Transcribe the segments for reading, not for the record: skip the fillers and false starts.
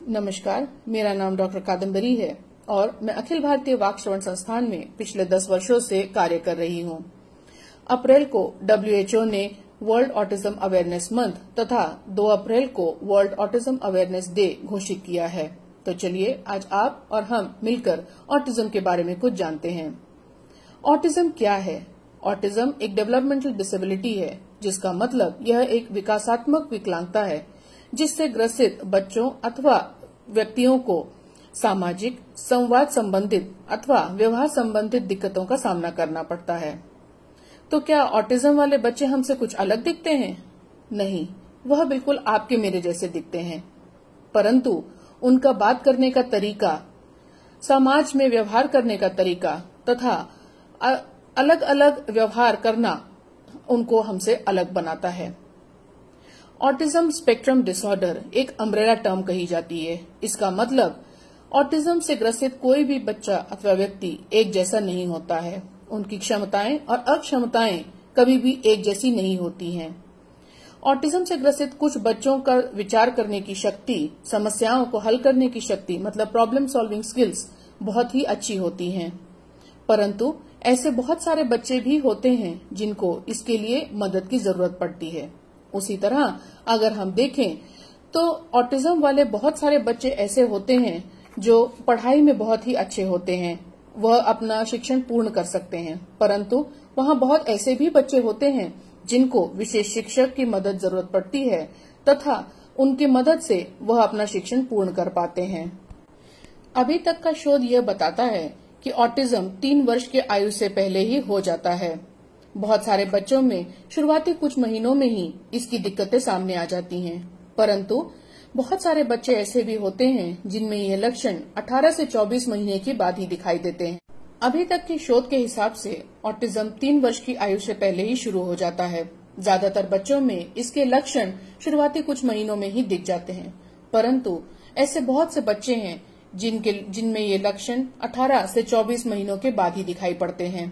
नमस्कार, मेरा नाम डॉक्टर कादम्बरी है और मैं अखिल भारतीय वाक श्रवण संस्थान में पिछले 10 वर्षों से कार्य कर रही हूँ। अप्रैल को WHO ने वर्ल्ड ऑटिज्म अवेयरनेस मंथ तथा 2 अप्रैल को वर्ल्ड ऑटिज्म अवेयरनेस डे घोषित किया है। तो चलिए आज आप और हम मिलकर ऑटिज्म के बारे में कुछ जानते हैं। ऑटिज्म क्या है? ऑटिज्म एक डेवलपमेंटल डिसेबिलिटी है, जिसका मतलब यह एक विकासात्मक विकलांगता है जिससे ग्रसित बच्चों अथवा व्यक्तियों को सामाजिक, संवाद संबंधित अथवा व्यवहार संबंधित दिक्कतों का सामना करना पड़ता है। तो क्या ऑटिज्म वाले बच्चे हमसे कुछ अलग दिखते हैं? नहीं, वह बिल्कुल आपके मेरे जैसे दिखते हैं, परंतु उनका बात करने का तरीका, समाज में व्यवहार करने का तरीका तथा अलग अलग व्यवहार करना उनको हमसे अलग बनाता है। ऑटिज्म स्पेक्ट्रम डिसऑर्डर एक अम्ब्रेला टर्म कही जाती है। इसका मतलब ऑटिज्म से ग्रसित कोई भी बच्चा अथवा व्यक्ति एक जैसा नहीं होता है। उनकी क्षमताएं और अक्षमताएं कभी भी एक जैसी नहीं होती हैं। ऑटिज्म से ग्रसित कुछ बच्चों का विचार करने की शक्ति, समस्याओं को हल करने की शक्ति मतलब प्रॉब्लम सॉल्विंग स्किल्स बहुत ही अच्छी होती हैं, परंतु ऐसे बहुत सारे बच्चे भी होते हैं जिनको इसके लिए मदद की जरूरत पड़ती है। उसी तरह अगर हम देखें तो ऑटिज्म वाले बहुत सारे बच्चे ऐसे होते हैं जो पढ़ाई में बहुत ही अच्छे होते हैं, वह अपना शिक्षण पूर्ण कर सकते हैं, परंतु वहाँ बहुत ऐसे भी बच्चे होते हैं जिनको विशेष शिक्षक की मदद जरूरत पड़ती है तथा उनकी मदद से वह अपना शिक्षण पूर्ण कर पाते हैं। अभी तक का शोध यह बताता है कि ऑटिज्म 3 वर्ष की आयु से पहले ही हो जाता है। बहुत सारे बच्चों में शुरुआती कुछ महीनों में ही इसकी दिक्कतें सामने आ जाती हैं, परंतु बहुत सारे बच्चे ऐसे भी होते हैं जिनमें ये लक्षण 18 से 24 महीने के बाद ही दिखाई देते हैं। अभी तक के शोध के हिसाब से ऑटिज्म 3 वर्ष की आयु से पहले ही शुरू हो जाता है। ज्यादातर बच्चों में इसके लक्षण शुरुआती कुछ महीनों में ही दिख जाते हैं, परंतु ऐसे बहुत से बच्चे हैं जिनमें ये लक्षण 18 से 24 महीनों के बाद ही दिखाई पड़ते हैं।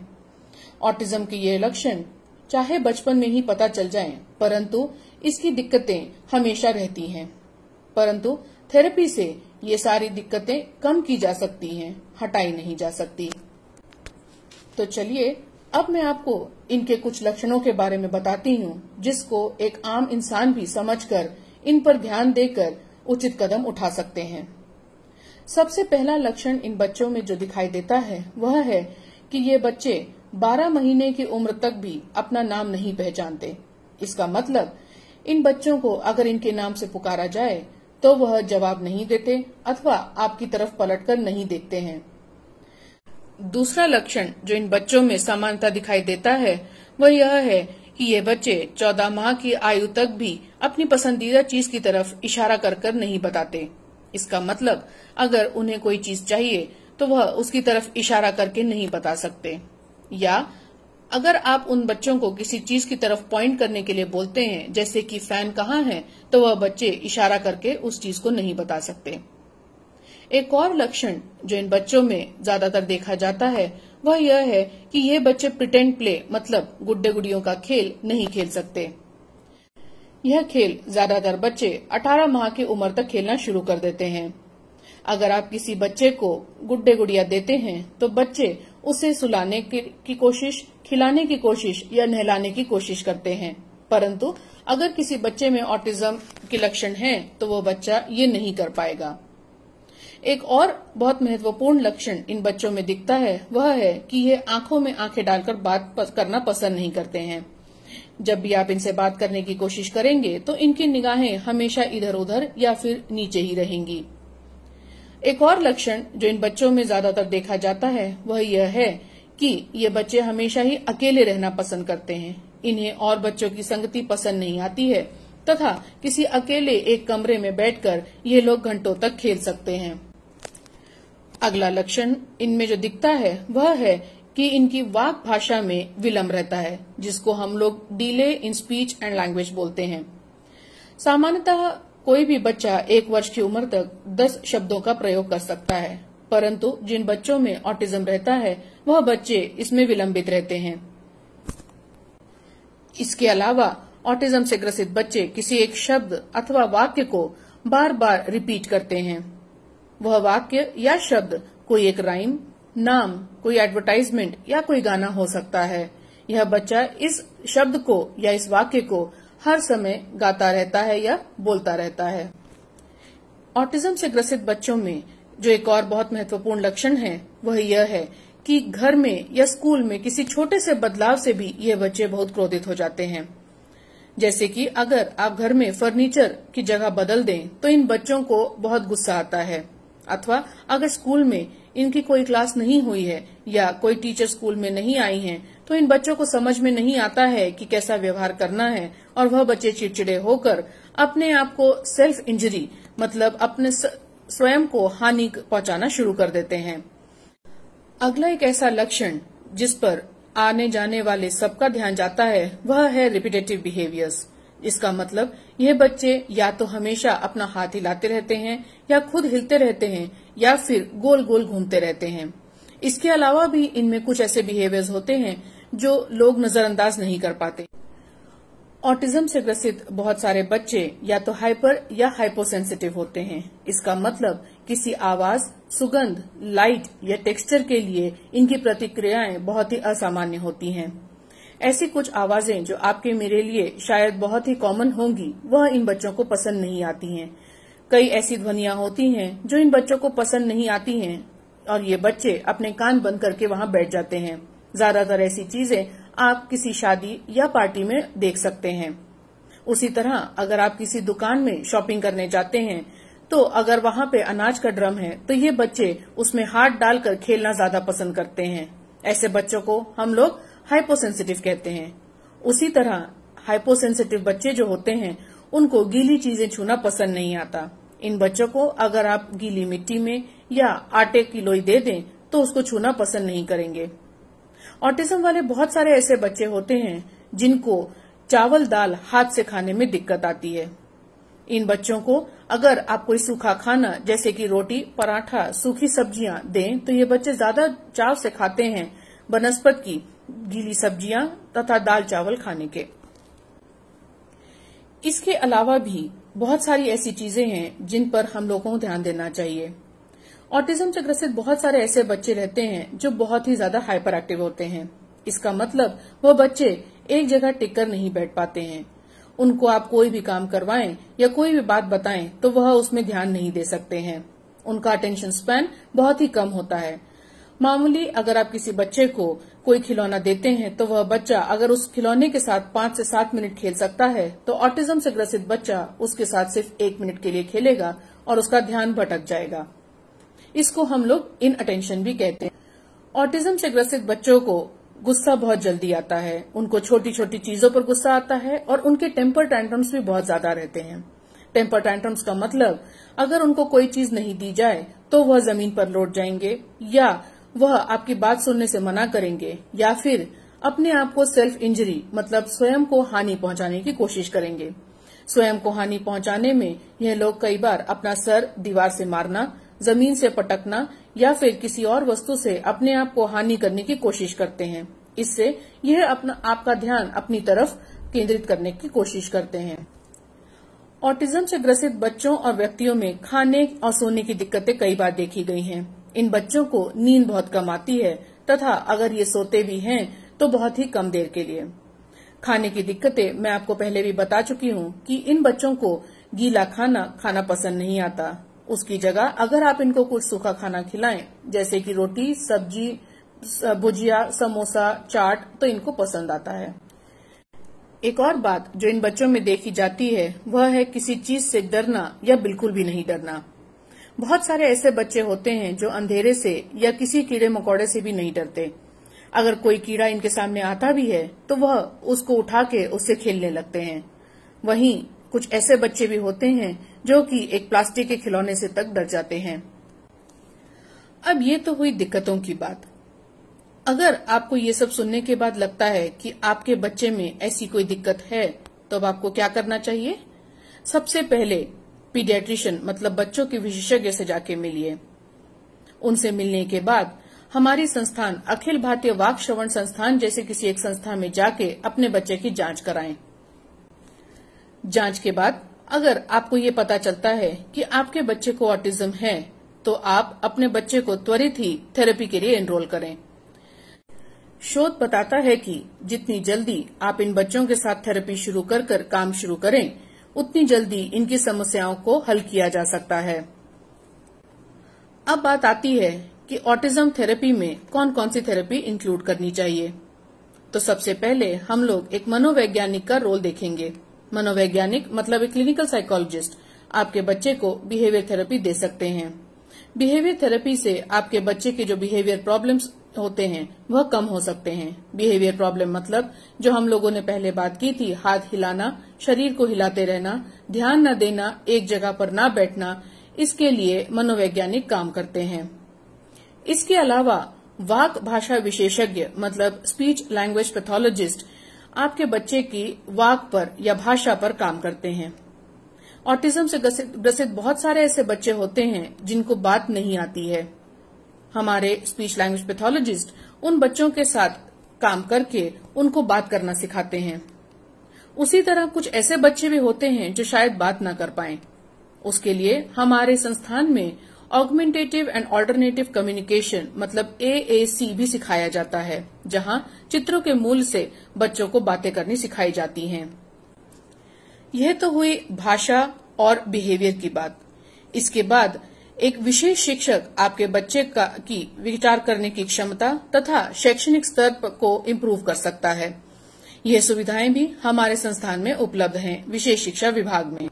ऑटिज्म के ये लक्षण चाहे बचपन में ही पता चल जाएं, परंतु इसकी दिक्कतें हमेशा रहती हैं, परंतु थेरेपी से ये सारी दिक्कतें कम की जा सकती हैं, हटाई नहीं जा सकती। तो चलिए अब मैं आपको इनके कुछ लक्षणों के बारे में बताती हूँ, जिसको एक आम इंसान भी समझकर इन पर ध्यान देकर उचित कदम उठा सकते हैं। सबसे पहला लक्षण इन बच्चों में जो दिखाई देता है वह है कि ये बच्चे 12 महीने की उम्र तक भी अपना नाम नहीं पहचानते। इसका मतलब इन बच्चों को अगर इनके नाम से पुकारा जाए तो वह जवाब नहीं देते अथवा आपकी तरफ पलटकर नहीं देखते हैं। दूसरा लक्षण जो इन बच्चों में समानता दिखाई देता है वह यह है कि ये बच्चे 14 माह की आयु तक भी अपनी पसंदीदा चीज की तरफ इशारा कर नहीं बताते। इसका मतलब अगर उन्हें कोई चीज चाहिए तो वह उसकी तरफ इशारा करके नहीं बता सकते, या अगर आप उन बच्चों को किसी चीज की तरफ पॉइंट करने के लिए बोलते हैं, जैसे कि फैन कहाँ है, तो वह बच्चे इशारा करके उस चीज को नहीं बता सकते। एक और लक्षण जो इन बच्चों में ज्यादातर देखा जाता है वह यह है कि ये बच्चे प्रिटेंड प्ले मतलब गुड्डे गुड़ियों का खेल नहीं खेल सकते। यह खेल ज्यादातर बच्चे 18 माह की उम्र तक खेलना शुरू कर देते हैं। अगर आप किसी बच्चे को गुड्डे गुड़िया देते हैं तो बच्चे उसे सुलाने की कोशिश, खिलाने की कोशिश या नहलाने की कोशिश करते हैं, परंतु अगर किसी बच्चे में ऑटिज्म के लक्षण हैं तो वो बच्चा ये नहीं कर पाएगा। एक और बहुत महत्वपूर्ण लक्षण इन बच्चों में दिखता है वह है कि ये आंखों में आंखें डालकर बात करना पसंद नहीं करते हैं। जब भी आप इनसे बात करने की कोशिश करेंगे तो इनकी निगाहें हमेशा इधर उधर या फिर नीचे ही रहेंगी। एक और लक्षण जो इन बच्चों में ज्यादातर देखा जाता है वह यह है कि ये बच्चे हमेशा ही अकेले रहना पसंद करते हैं। इन्हें और बच्चों की संगति पसंद नहीं आती है तथा किसी अकेले एक कमरे में बैठकर ये लोग घंटों तक खेल सकते हैं। अगला लक्षण इनमें जो दिखता है वह है कि इनकी वाक भाषा में विलंब रहता है, जिसको हम लोग delay in speech and language बोलते हैं। सामान्यतः कोई भी बच्चा 1 वर्ष की उम्र तक 10 शब्दों का प्रयोग कर सकता है, परंतु जिन बच्चों में ऑटिज्म रहता है वह बच्चे इसमें विलंबित रहते हैं। इसके अलावा ऑटिज्म से ग्रसित बच्चे किसी एक शब्द अथवा वाक्य को बार बार रिपीट करते हैं। वह वाक्य या शब्द कोई एक राइम, नाम, कोई एडवर्टाइजमेंट या कोई गाना हो सकता है। यह बच्चा इस शब्द को या इस वाक्य को हर समय गाता रहता है या बोलता रहता है। ऑटिज्म से ग्रसित बच्चों में जो एक और बहुत महत्वपूर्ण लक्षण है वह यह है कि घर में या स्कूल में किसी छोटे से बदलाव से भी ये बच्चे बहुत क्रोधित हो जाते हैं। जैसे कि अगर आप घर में फर्नीचर की जगह बदल दें तो इन बच्चों को बहुत गुस्सा आता है, अथवा अगर स्कूल में इनकी कोई क्लास नहीं हुई है या कोई टीचर स्कूल में नहीं आई हैं तो इन बच्चों को समझ में नहीं आता है कि कैसा व्यवहार करना है और वह बच्चे चिड़चिड़े होकर अपने आप को सेल्फ इंजरी मतलब अपने स्वयं को हानि पहुंचाना शुरू कर देते हैं। अगला एक ऐसा लक्षण जिस पर आने जाने वाले सबका ध्यान जाता है वह है रिपीटेटिव बिहेवियर्स। इसका मतलब यह बच्चे या तो हमेशा अपना हाथ हिलाते रहते हैं या खुद हिलते रहते हैं या फिर गोल गोल घूमते रहते हैं। इसके अलावा भी इनमें कुछ ऐसे बिहेवियर्स होते हैं जो लोग नजरअंदाज नहीं कर पाते। ऑटिज्म से ग्रसित बहुत सारे बच्चे या तो हाइपर या हाइपोसेंसिटिव होते हैं। इसका मतलब किसी आवाज, सुगंध, लाइट या टेक्सचर के लिए इनकी प्रतिक्रियाएं बहुत ही असामान्य होती हैं। ऐसी कुछ आवाजें जो आपके मेरे लिए शायद बहुत ही कॉमन होंगी वह इन बच्चों को पसंद नहीं आती हैं। कई ऐसी ध्वनियां होती हैं जो इन बच्चों को पसंद नहीं आती हैं और ये बच्चे अपने कान बंद करके वहां बैठ जाते हैं। ज्यादातर ऐसी चीजें आप किसी शादी या पार्टी में देख सकते हैं। उसी तरह अगर आप किसी दुकान में शॉपिंग करने जाते हैं तो अगर वहां पे अनाज का ड्रम है तो ये बच्चे उसमें हाथ डालकर खेलना ज्यादा पसंद करते हैं। ऐसे बच्चों को हम लोग हाइपोसेंसिटिव कहते हैं। उसी तरह हाइपोसेंसिटिव बच्चे जो होते हैं उनको गीली चीजें छूना पसंद नहीं आता। इन बच्चों को अगर आप गीली मिट्टी में या आटे की लोई दे दें तो उसको छूना पसंद नहीं करेंगे। ऑटिज्म वाले बहुत सारे ऐसे बच्चे होते हैं जिनको चावल दाल हाथ से खाने में दिक्कत आती है। इन बच्चों को अगर आप कोई सूखा खाना जैसे कि रोटी, पराठा, सूखी सब्जियां दें तो ये बच्चे ज्यादा चाव से खाते हैं बनस्पत की गीली सब्जियां तथा दाल चावल खाने के। इसके अलावा भी बहुत सारी ऐसी चीजें हैं जिन पर हम लोगों को ध्यान देना चाहिए। ऑटिज्म से ग्रसित बहुत सारे ऐसे बच्चे रहते हैं जो बहुत ही ज्यादा हाइपर एक्टिव होते हैं। इसका मतलब वह बच्चे एक जगह टिककर नहीं बैठ पाते हैं। उनको आप कोई भी काम करवाएं या कोई भी बात बताएं तो वह उसमें ध्यान नहीं दे सकते हैं। उनका अटेंशन स्पैन बहुत ही कम होता है। मामूली अगर आप किसी बच्चे को कोई खिलौना देते हैं तो वह बच्चा अगर उस खिलौने के साथ 5 से 7 मिनट खेल सकता है तो ऑटिज्म से ग्रसित बच्चा उसके साथ सिर्फ 1 मिनट के लिए खेलेगा और उसका ध्यान भटक जाएगा। इसको हम लोग इनअटेंशन भी कहते हैं। ऑटिज्म से ग्रसित बच्चों को गुस्सा बहुत जल्दी आता है। उनको छोटी छोटी चीजों पर गुस्सा आता है और उनके टेम्पर टैंट्रम्स भी बहुत ज्यादा रहते हैं। टेम्पर टैंट्रम्स का मतलब अगर उनको कोई चीज नहीं दी जाए तो वह जमीन पर लौट जाएंगे या वह आपकी बात सुनने से मना करेंगे या फिर अपने आप को सेल्फ इंजरी मतलब स्वयं को हानि पहुंचाने की कोशिश करेंगे। स्वयं को हानि पहुंचाने में यह लोग कई बार अपना सर दीवार से मारना, जमीन से पटकना या फिर किसी और वस्तु से अपने आप को हानि करने की कोशिश करते हैं। इससे यह आपका ध्यान अपनी तरफ केंद्रित करने की कोशिश करते हैं। ऑटिज्म से ग्रसित बच्चों और व्यक्तियों में खाने और सोने की दिक्कतें कई बार देखी गई हैं। इन बच्चों को नींद बहुत कम आती है तथा अगर ये सोते भी हैं तो बहुत ही कम देर के लिए। खाने की दिक्कतें मैं आपको पहले भी बता चुकी हूँ कि इन बच्चों को गीला खाना पसंद नहीं आता। उसकी जगह अगर आप इनको कुछ सूखा खाना खिलाएं जैसे कि रोटी, सब्जी, भुजिया, समोसा, चाट तो इनको पसंद आता है। एक और बात जो इन बच्चों में देखी जाती है वह है किसी चीज से डरना या बिल्कुल भी नहीं डरना। बहुत सारे ऐसे बच्चे होते हैं जो अंधेरे से या किसी कीड़े मकोड़े से भी नहीं डरते। अगर कोई कीड़ा इनके सामने आता भी है तो वह उसको उठा के उससे खेलने लगते हैं। वहीं कुछ ऐसे बच्चे भी होते हैं जो कि एक प्लास्टिक के खिलौने से तक डर जाते हैं। अब ये तो हुई दिक्कतों की बात। अगर आपको ये सब सुनने के बाद लगता है कि आपके बच्चे में ऐसी कोई दिक्कत है तो अब आपको क्या करना चाहिए? सबसे पहले पीडियाट्रिशियन मतलब बच्चों के विशेषज्ञ से जाके मिलिए। उनसे मिलने के बाद हमारी संस्थान अखिल भारतीय वाक श्रवण संस्थान जैसे किसी एक संस्था में जाके अपने बच्चे की जांच कराएं। जांच के बाद अगर आपको ये पता चलता है कि आपके बच्चे को ऑटिज्म है, तो आप अपने बच्चे को त्वरित ही थेरेपी के लिए एनरोल करें। शोध बताता है कि जितनी जल्दी आप इन बच्चों के साथ थेरेपी शुरू कर काम शुरू करें, उतनी जल्दी इनकी समस्याओं को हल किया जा सकता है। अब बात आती है कि ऑटिज्म थेरेपी में कौन कौन सी थेरेपी इंक्लूड करनी चाहिए। तो सबसे पहले हम लोग एक मनोवैज्ञानिक का रोल देखेंगे। मनोवैज्ञानिक मतलब एक क्लिनिकल साइकोलॉजिस्ट आपके बच्चे को बिहेवियर थेरेपी दे सकते हैं। बिहेवियर थेरेपी से आपके बच्चे के जो बिहेवियर प्रॉब्लम्स होते हैं वह कम हो सकते हैं। बिहेवियर प्रॉब्लम मतलब जो हम लोगों ने पहले बात की थी, हाथ हिलाना, शरीर को हिलाते रहना, ध्यान न देना, एक जगह पर न बैठना, इसके लिए मनोवैज्ञानिक काम करते हैं। इसके अलावा वाक भाषा विशेषज्ञ मतलब स्पीच लैंग्वेज पैथोलॉजिस्ट आपके बच्चे की वाक पर या भाषा पर काम करते हैं। ऑटिज्म से ग्रसित बहुत सारे ऐसे बच्चे होते हैं जिनको बात नहीं आती है। हमारे स्पीच लैंग्वेज पैथोलॉजिस्ट उन बच्चों के साथ काम करके उनको बात करना सिखाते हैं। उसी तरह कुछ ऐसे बच्चे भी होते हैं जो शायद बात न कर पाएं। उसके लिए हमारे संस्थान में ऑगमेंटेटिव एंड ऑल्टरनेटिव कम्युनिकेशन मतलब AAC भी सिखाया जाता है, जहां चित्रों के मूल से बच्चों को बातें करनी सिखाई जाती हैं। यह तो हुई भाषा और बिहेवियर की बात। इसके बाद एक विशेष शिक्षक आपके बच्चे की विचार करने की क्षमता तथा शैक्षणिक स्तर को इम्प्रूव कर सकता है। यह सुविधाएं भी हमारे संस्थान में उपलब्ध हैं विशेष शिक्षा विभाग में।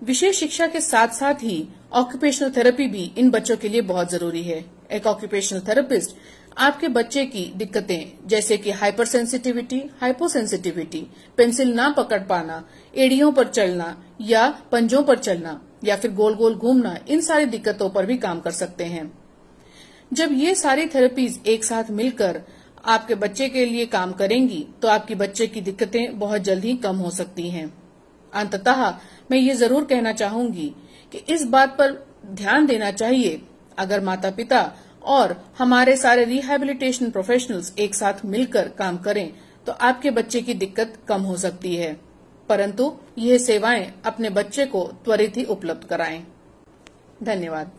विशेष शिक्षा के साथ साथ ही ऑक्यूपेशनल थेरेपी भी इन बच्चों के लिए बहुत जरूरी है। एक ऑक्यूपेशनल थेरेपिस्ट आपके बच्चे की दिक्कतें जैसे कि हाइपर सेंसिटिविटी, हाइपोसेंसिटिविटी, पेंसिल ना पकड़ पाना, एड़ियों पर चलना या पंजों पर चलना या फिर गोल गोल घूमना, इन सारी दिक्कतों पर भी काम कर सकते हैं। जब ये सारी थेरेपीज एक साथ मिलकर आपके बच्चे के लिए काम करेंगी तो आपकी बच्चे की दिक्कतें बहुत जल्द ही कम हो सकती हैं। अंततः मैं ये जरूर कहना चाहूंगी कि इस बात पर ध्यान देना चाहिए, अगर माता पिता और हमारे सारे रिहैबिलिटेशन प्रोफेशनल्स एक साथ मिलकर काम करें तो आपके बच्चे की दिक्कत कम हो सकती है, परंतु यह सेवाएं अपने बच्चे को त्वरित ही उपलब्ध कराएं। धन्यवाद।